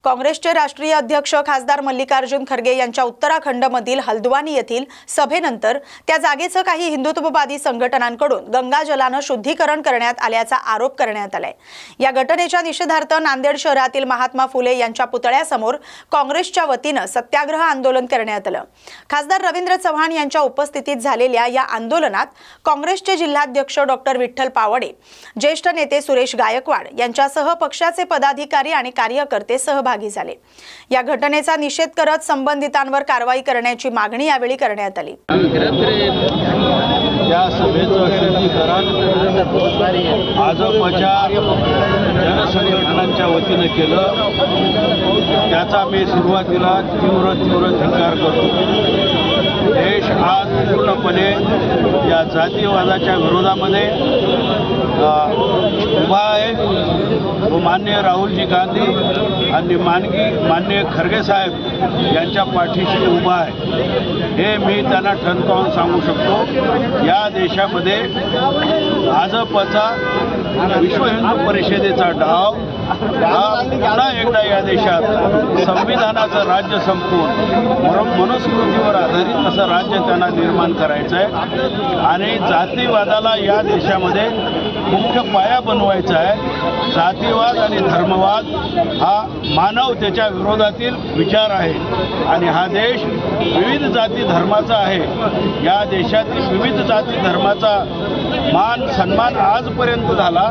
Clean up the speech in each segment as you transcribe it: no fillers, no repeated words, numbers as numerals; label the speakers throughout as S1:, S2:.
S1: काँग्रेसचे राष्ट्रीय अध्यक्ष खासदार मल्लिकार्जुन खरगे यांच्या उत्तराखंडमधील हल्द्वानी येथील सभेनंतर त्या जागेचं काही हिंदुत्ववादी संघटनांकडून गंगाजलानं शुद्धीकरण करण्यात आल्याचा आरोप करण्यात आलाय। या घटनेच्या निषेधार्थ नांदेड शहरातील महात्मा फुले यांच्या पुतळ्यासमोर काँग्रेसच्या वतीनं सत्याग्रह आंदोलन करण्यात आलं। खासदार रवींद्र चव्हाण यांच्या उपस्थितीत झालेल्या या आंदोलनात काँग्रेसचे जिल्हाध्यक्ष डॉक्टर विठ्ठल पावडे, ज्येष्ठ नेते सुरेश गायकवाड यांच्यासह पक्षाचे पदाधिकारी आणि कार्यकर्ते सहभागी झाले। या घटनेचा निषेध करत संबंधितांवर कारवाई करण्याची मागणी यावेळी करण्यात आली।
S2: या सभेचं शुद्धीकरण भाजपच्या जनसंघटनांच्या वतीने केलं, त्याचा मी सुरुवातीला तीव्र धिक्कार करतो। देश आज पूर्णपणे या जातीवादाच्या विरोधामध्ये उभा आहे व माननीय राहुलजी गांधी आणि माननीय खरगे साहेब यांच्या पाठीशी उभा आहे। हे मी त्यांना ठणकावून सांगू शकतो। या देशामध्ये भाजपचा विश्व हिंदू परिषदेचा डाव हा पुन्हा एकदा या देशात संविधानाचं राज्य संपवून मनुस्मृतीवर आधारित असं राज्य त्यांना निर्माण करायचं आहे आणि जातीवादाला या देशामध्ये मुख्य पाया बनवायचा आहे। जातीवाद आणि धर्मवाद हा मानवतेच्या विरोधातील विचार आहे आणि हा देश विविध जाती धर्माचा आहे। या देशातील विविध जाती धर्माचा मान सन्मान आजपर्यंत झाला।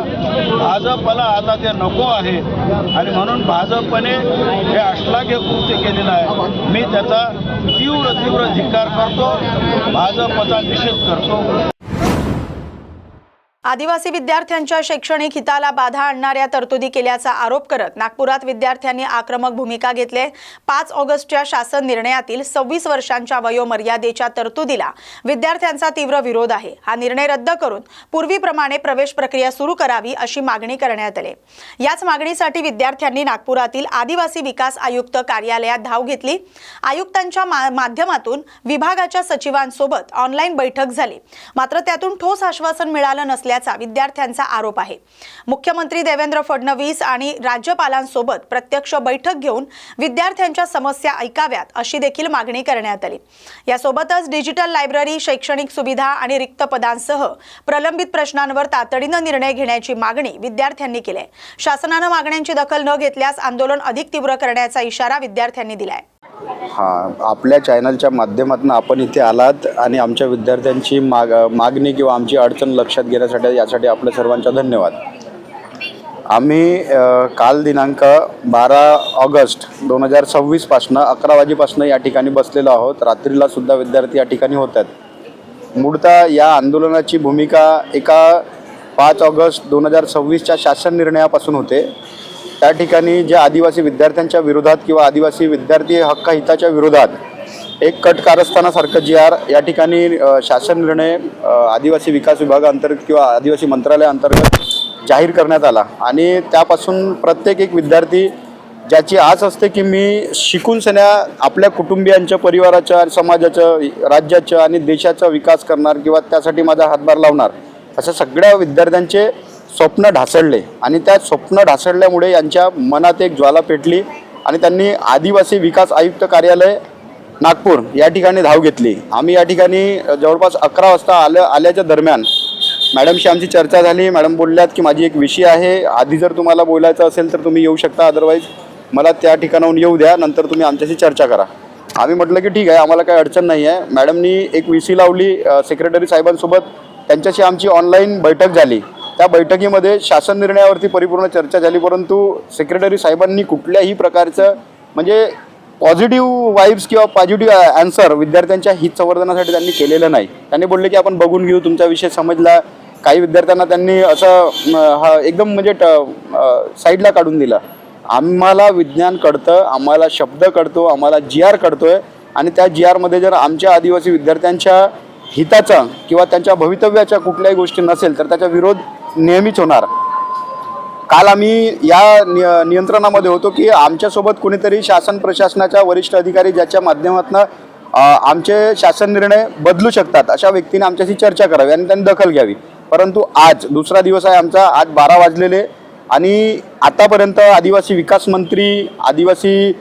S2: भाजपला आता ते नको आहे आणि म्हणून भाजपने हे अश्लाघ्य कृत्य केलेलं आहे। मी त्याचा तीव्र धिक्कार करतो, भाजपचा निषेध करतो।
S1: आदिवासी विद्यार्थ्यांच्या शैक्षणिक हिताला बाधा आणणाऱ्या तरतुदी केल्याचा आरोप करत नागपुरात विद्यार्थ्यांनी आक्रमक भूमिका घेतली। 5 ऑगस्टच्या शासन निर्णयातील 26 वर्षांच्या वयोमर्यादेच्या तरतुदीला विद्यार्थ्यांचा तीव्र विरोध आहे। हा निर्णय रद्द करून पूर्वीप्रमाणे प्रवेश प्रक्रिया सुरू करावी अशी मागणी करण्यात आली। याच मागणीसाठी विद्यार्थ्यांनी नागपुरातील आदिवासी विकास आयुक्त कार्यालयात धाव घेतली। आयुक्तांच्या माध्यमातून विभागाच्या सचिवांसोबत ऑनलाईन बैठक झाली, मात्र त्यातून ठोस आश्वासन मिळालं नसल्याचा विद्यार्थ्यांचा आरोप आहे। मुख्यमंत्री देवेंद्र फडणवीस आणि राज्यपालांसोबत प्रत्यक्ष बैठक घेऊन विद्यार्थ्यांच्या समस्या ऐकाव्यात अशी देखील मागणी करण्यात आली। यासोबतच डिजिटल लायब्ररी, शैक्षणिक सुविधा आणि रिक्त पदांसह प्रलंबित प्रश्नांवर तातडीने निर्णय घेण्याची मागणी विद्यार्थ्यांनी केली। शासनाने मागण्यांची दखल न घेतल्यास आंदोलन अधिक तीव्र करण्याचा इशारा विद्यार्थ्यांनी दिलाय।
S3: आपल्या चॅनलच्या माध्यमातून आपण इथे आलात आणि आमच्या विद्यार्थ्यांची मागणी किंवा आमची अडचण लक्षात घेण्यासाठी यासाठी आपल्या सर्वांचा धन्यवाद। आम्ही काल दिनांक 12 ऑगस्ट 2026 पासून 11 वाजेपासून या ठिकाणी बसलेलो आहोत। रात्रीला सुद्धा विद्यार्थी या ठिकाणी होतात। मूळतः या आंदोलनाची भूमिका एका 5 ऑगस्ट 2026च्या शासन निर्णयापासून होते। त्या ठिकाणी जे आदिवासी विद्यार्थ्यांच्या विरोधात किंवा आदिवासी विद्यार्थी हक्क हिताच्या विरोधात एक कट कारस्थानासारखं GR या ठिकाणी शासन निर्णय आदिवासी विकास विभागाअंतर्गत किंवा आदिवासी मंत्रालयाअंतर्गत जाहीर करण्यात आला आणि त्यापासून प्रत्येक एक विद्यार्थी ज्याची आस असते की मी शिकून सन्या आपल्या कुटुंबियांच्या, परिवाराच्या, समाजाचं, राज्याचं आणि देशाचा विकास करणार किंवा त्यासाठी माझा हातभार लावणार, अशा सगळ्या विद्यार्थ्यांचे स्वप्न ढासळले आणि त्या स्वप्न ढासळल्यामुळे यांच्या मनात एक ज्वाला पेटली आणि त्यांनी आदिवासी विकास आयुक्त कार्यालय नागपूर या ठिकाणी धाव घेतली। आम्ही या ठिकाणी जवळपास 11 वाजता आल्याच्या दरम्यान मॅडमशी आमची चर्चा झाली। मॅडम बोलल्यात की माझी एक विषय आहे, आधी जर तुम्हाला बोलायचं असेल तर तुम्ही येऊ शकता, अदरवाईज मला त्या ठिकाणाहून येऊ द्या, नंतर तुम्ही आमच्याशी चर्चा करा। आम्ही म्हटलं की ठीक आहे, आम्हाला काही अडचण नाही आहे। मॅडमनी एक VC लावली सेक्रेटरी साहेबांसोबत, त्यांच्याशी आमची ऑनलाईन बैठक झाली। त्या बैठकीमध्ये शासन निर्णयावरती परिपूर्ण चर्चा झाली, परंतु सेक्रेटरी साहेबांनी कुठल्याही प्रकारचं म्हणजे पॉझिटिव्ह वाईब्स किंवा पॉझिटिव्ह ॲन्सर विद्यार्थ्यांच्या हित संवर्धनासाठी त्यांनी केलेलं नाही। त्यांनी बोलले की आपण बघून घेऊ, तुमचा विषय समजला। काही विद्यार्थ्यांना त्यांनी असं एकदम म्हणजे साईडला काढून दिलं। आम्हाला विज्ञान कळतं, आम्हाला शब्द कळतो, आम्हाला GR कळतोय आणि त्या GRमध्ये जर आमच्या आदिवासी विद्यार्थ्यांच्या हिताचा किंवा त्यांच्या भवितव्याच्या कुठल्याही गोष्टी नसेल तर त्याचा विरोध नेहमीच होणार। काल आम्ही या नियंत्रणामध्ये होतो की आमच्यासोबत कोणीतरी शासन प्रशासनाच्या वरिष्ठ अधिकारी ज्याच्या माध्यमातून आमचे शासन निर्णय बदलू शकतात अशा व्यक्तीने आमच्याशी चर्चा करावी आणि त्यांनी दखल घ्यावी। परंतु आज दुसरा दिवस आहे आमचा, आज 12 वाजलेले आणि आतापर्यंत आदिवासी विकास मंत्री, आदिवासी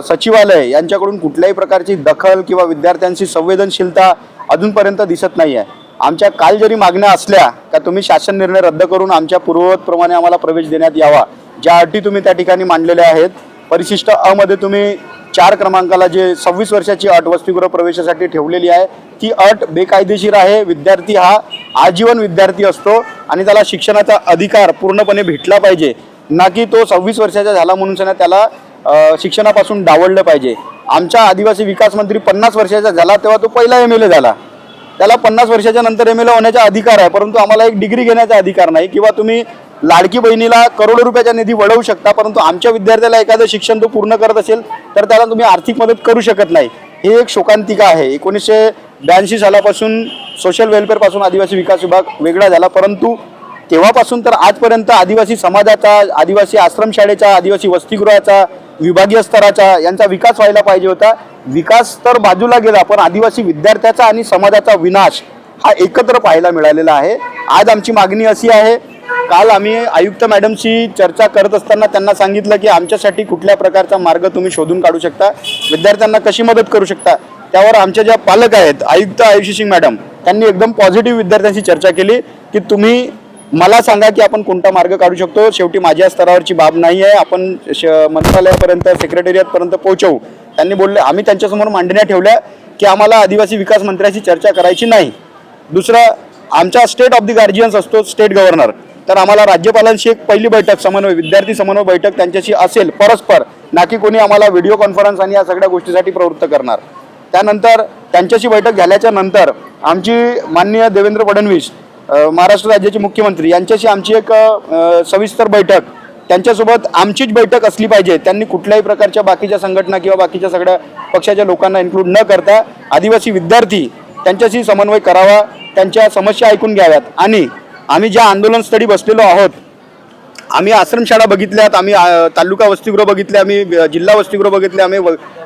S3: सचिवालय यांच्याकडून कुठल्याही प्रकारची दखल किंवा विद्यार्थ्यांची संवेदनशीलता अजूनपर्यंत दिसत नाही आहे. आमच्या काल जरी मागण्या असल्या का तुम्ही शासन निर्णय रद्द करून आमच्या पूर्ववतप्रमाणे आम्हाला प्रवेश देण्यात यावा, ज्या अटी तुम्ही त्या ठिकाणी मांडलेल्या आहेत. परिशिष्ट अ मध्ये तुम्ही 4 क्रमांकाला जे 26 वर्षाची अट वसतिगृह प्रवेशासाठी ठेवलेली आहे, ती अट बेकायदेशीर आहे. विद्यार्थी हा आजीवन विद्यार्थी असतो आणि त्याला शिक्षणाचा अधिकार पूर्णपणे भेटला पाहिजे, ना की तो 26 वर्षाचा झाला म्हणून त्याला शिक्षणापासून डावललं पाहिजे. आमचा आदिवासी विकास मंत्री 50 वर्षाचा झाला तेव्हा तो पहिला MLA झाला, त्याला 50 वर्षाच्या नंतर MLA होण्याचा अधिकार आहे, परंतु आम्हाला एक डिग्री घेण्याचा अधिकार नाही. किंवा तुम्ही लाडकी बहिणीला करोडो रुपयाचा निधी वळवू शकता, परंतु आमच्या विद्यार्थ्याला एखादं शिक्षण तो पूर्ण करत असेल तर त्याला तुम्ही आर्थिक मदत करू शकत नाही. ही एक शोकांतिका आहे. 1982 सालापासून सोशल वेलफेअरपासून आदिवासी विकास विभाग वेगळा झाला, परंतु तेव्हापासून तर आजपर्यंत आदिवासी समाजाचा, आदिवासी आश्रमशाळेचा, आदिवासी वसतिगृहाचा, विभागीय स्तराचा यांचा विकास व्हायला पाहिजे होता. विकास तर बाजूला गेला, पण आदिवासी विद्यार्थ्याचा आणि समाजाचा विनाश हा एकत्र पाहायला मिळालेला आहे. आज आमची मागणी अशी आहे, काल आम्ही आयुक्त मॅडमशी चर्चा करत असताना त्यांना सांगितलं की आमच्यासाठी कुठल्या प्रकारचा मार्ग तुम्ही शोधून काढू शकता, विद्यार्थ्यांना कशी मदत करू शकता. त्यावर आमच्या ज्या पालक आहेत, आयुक्त आयुषी सिंग मॅडम, त्यांनी एकदम पॉझिटिव्ह विद्यार्थ्यांशी चर्चा केली की तुम्ही मला सांगा की आपण कोणता मार्ग काढू शकतो. शेवटी माझ्या स्तरावरची बाब नाही आहे, आपण मंत्रालयापर्यंत, सेक्रेटेरियतपर्यंत पोहोचवू. त्यांनी बोलले, आम्ही त्यांच्यासमोर मांडण्या ठेवल्या की आम्हाला आदिवासी विकास मंत्र्याशी चर्चा करायची नाही. दुसरं, आमचा स्टेट ऑफ द गार्जियन्स असतो, स्टेट गव्हर्नर, तर आम्हाला राज्यपालांशी एक पहिली बैठक, समन्वय, विद्यार्थी समन्वय बैठक त्यांच्याशी असेल परस्पर, ना की कोणी आम्हाला व्हिडिओ कॉन्फरन्स आणि या सगळ्या गोष्टीसाठी प्रवृत्त करणार. त्यानंतर त्यांच्याशी बैठक झाल्याच्या नंतर आमची माननीय देवेंद्र फडणवीस, महाराष्ट्र राज्याचे मुख्यमंत्री, यांच्याशी आमची एक सविस्तर बैठक, त्यांच्यासोबत आमचीच बैठक असली पाहिजे. त्यांनी कुठल्याही प्रकारच्या बाकीच्या संघटना किंवा बाकीच्या सगळ्या पक्षाच्या लोकांना इन्क्लूड न करता आदिवासी विद्यार्थी त्यांच्याशी समन्वय करावा, त्यांच्या समस्या ऐकून घ्याव्यात. आणि आम्ही ज्या आंदोलनस्थळी बसलेलो आहोत, आम्ही आश्रमशाळा बघितल्यात, आम्ही तालुका वसतिगृह बघितले, आम्ही जिल्हा वसतिगृह बघितले, आम्ही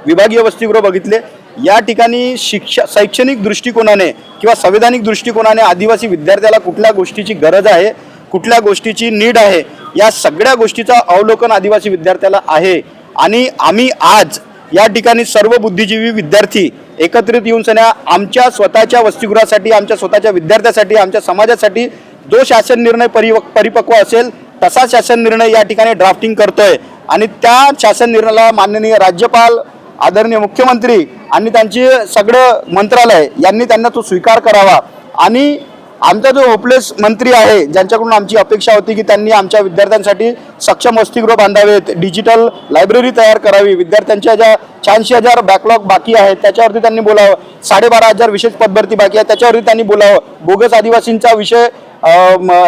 S3: विभागीय वसतिगृह बघितले. या ठिकाणी शैक्षणिक दृष्टिकोनाने किंवा संवैधानिक दृष्टिकोनाने आदिवासी विद्यार्थ्याला कुठल्या गोष्टीची गरज आहे, कुठल्या गोष्टीची नीड आहे, या सगळ्या गोष्टीचा अवलोकन आदिवासी विद्यार्थ्याला आहे. आणि आम्ही आज या ठिकाणी सर्व बुद्धिजीवी विद्यार्थी एकत्रित येऊन सन्या आमच्या स्वतःच्या वसतिगृहासाठी, आमच्या स्वतःच्या विद्यार्थ्यासाठी, आमच्या समाजासाठी जो शासन निर्णय परिपक्व असेल तसा शासन निर्णय या ठिकाणी ड्राफ्टिंग करतोय. आणि त्या शासन निर्णयाला माननीय राज्यपाल, आदरणीय मुख्यमंत्री आणि त्यांचे सगळं मंत्रालय यांनी त्यांना तो स्वीकार करावा. आणि आमचा जो होपलेस मंत्री आहे, ज्यांच्याकडून आमची अपेक्षा होती की त्यांनी आमच्या विद्यार्थ्यांसाठी सक्षम वसतिगृह बांधावेत, डिजिटल लायब्ररी तयार करावी, विद्यार्थ्यांच्या ज्या 86,000 बॅकलॉग बाकी आहेत त्याच्यावरती त्यांनी बोलावं, 12,500 विशेष पदभरती बाकी आहे त्याच्यावरती त्यांनी बोलावं, बोगस आदिवासींचा विषय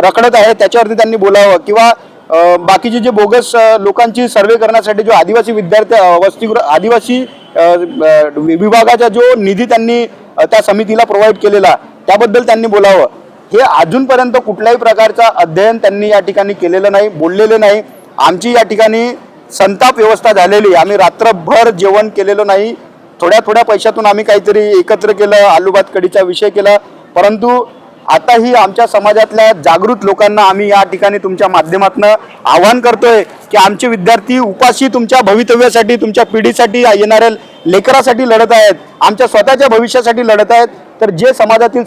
S3: रखडत आहे त्याच्यावरती त्यांनी बोलावं, किंवा बाकीचे जे बोगस लोकांची सर्वे करण्यासाठी जो आदिवासी विद्यार्थी वसतिगृह, आदिवासी विभागाचा जो निधी त्यांनी त्या समितीला प्रोव्हाइड केलेला त्याबद्दल त्यांनी बोलावं. हे अजूनपर्यंत कुठल्याही प्रकारचा अध्ययन त्यांनी या ठिकाणी केलेलं नाही, बोललेले नाही. आमची या ठिकाणी संताप व्यवस्था झालेली, आम्ही रात्रभर जेवण केलेलं नाही. थोड्या पैशातून आम्ही काहीतरी एकत्र केलं, आलूभात कढीचा विषय केला. परंतु आताही आमच्या समाजातल्या जागृत लोकांना आम्ही या ठिकाणी तुमच्या माध्यमातून आवाहन करतोय की आमचे विद्यार्थी उपाशी तुमच्या भवितव्यासाठी, तुमच्या पिढीसाठी, येणाऱ्या लेकरासाठी लढत आहेत, आमच्या स्वतःच्या भविष्यासाठी लढत आहेत. तर जे समाजातील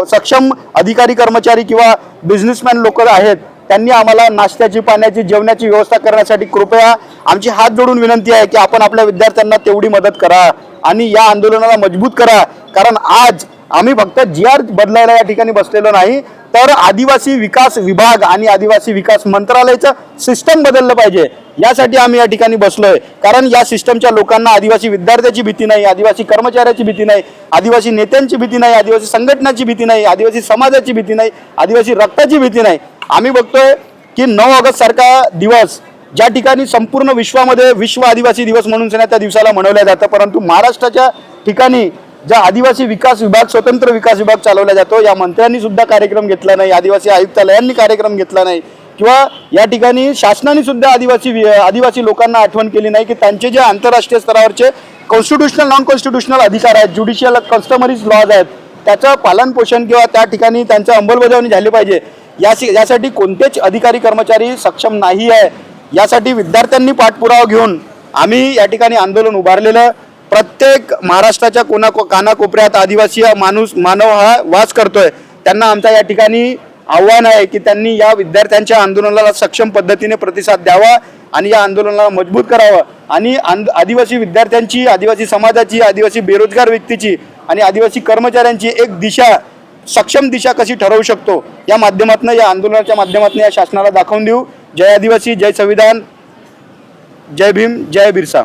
S3: सक्षम अधिकारी, कर्मचारी किंवा बिझनेसमॅन लोक आहेत त्यांनी आम्हाला नाश्त्याची, पाण्याची, जेवणाची व्यवस्था करण्यासाठी कृपया आमची हात जोडून विनंती आहे की आपण आपल्या विद्यार्थ्यांना तेवढी मदत करा आणि या आंदोलनाला मजबूत करा. कारण आज आम्ही फक्त GR बदलायला या ठिकाणी बसलेलो नाही, तर आदिवासी विकास विभाग आणि आदिवासी विकास मंत्रालयाचं सिस्टम बदललं पाहिजे यासाठी आम्ही या ठिकाणी बसलोय. कारण या सिस्टमच्या लोकांना आदिवासी विद्यार्थ्याची भीती नाही, आदिवासी कर्मचाऱ्याची भीती नाही, आदिवासी नेत्यांची भीती नाही, आदिवासी संघटनाची भीती नाही, आदिवासी समाजाची भीती नाही, आदिवासी रक्ताची भीती नाही. आम्ही बघतोय की 9 ऑगस्ट सारखा दिवस ज्या ठिकाणी संपूर्ण विश्वामध्ये विश्व आदिवासी दिवस म्हणून त्या दिवसाला मनवल्या जातं, परंतु महाराष्ट्राच्या ठिकाणी ज्या आदिवासी विकास विभाग, स्वतंत्र विकास विभाग चालवला जातो, या मंत्र्यांनी सुद्धा कार्यक्रम घेतला नाही, आदिवासी आयुक्तालयांनी कार्यक्रम घेतला नाही, किंवा या ठिकाणी शासनाने सुद्धा आदिवासी लोकांना आठवण केली नाही की त्यांचे जे आंतरराष्ट्रीय स्तरावरचे कॉन्स्टिट्युशनल, नॉन कॉन्स्टिट्युशनल अधिकार आहेत, ज्युडिशियल कस्टमरीज लॉज आहेत, त्याचं पालनपोषण किंवा त्या ठिकाणी त्यांचं अंमलबजावणी झाली पाहिजे. यासाठी कोणतेच अधिकारी कर्मचारी सक्षम नाही आहे. यासाठी विद्यार्थ्यांनी पाठपुरावा घेऊन आम्ही या ठिकाणी आंदोलन उभारलेलं. प्रत्येक महाराष्ट्राच्या कानाकोपऱ्यात आदिवासी मानव हा वास करतोय. त्यांना आमचा या ठिकाणी आव्हान आहे की त्यांनी या विद्यार्थ्यांच्या आंदोलनाला सक्षम पद्धतीने प्रतिसाद द्यावा आणि या आंदोलनाला मजबूत करावं आणि आदिवासी विद्यार्थ्यांची, आदिवासी समाजाची, आदिवासी बेरोजगार व्यक्तीची आणि आदिवासी कर्मचाऱ्यांची एक दिशा, सक्षम दिशा कशी ठरवू शकतो या माध्यमातून, या आंदोलनाच्या माध्यमातून या शासनाला दाखवून देऊ. जय आदिवासी, जय संविधान, जय भीम, जय बिरसा.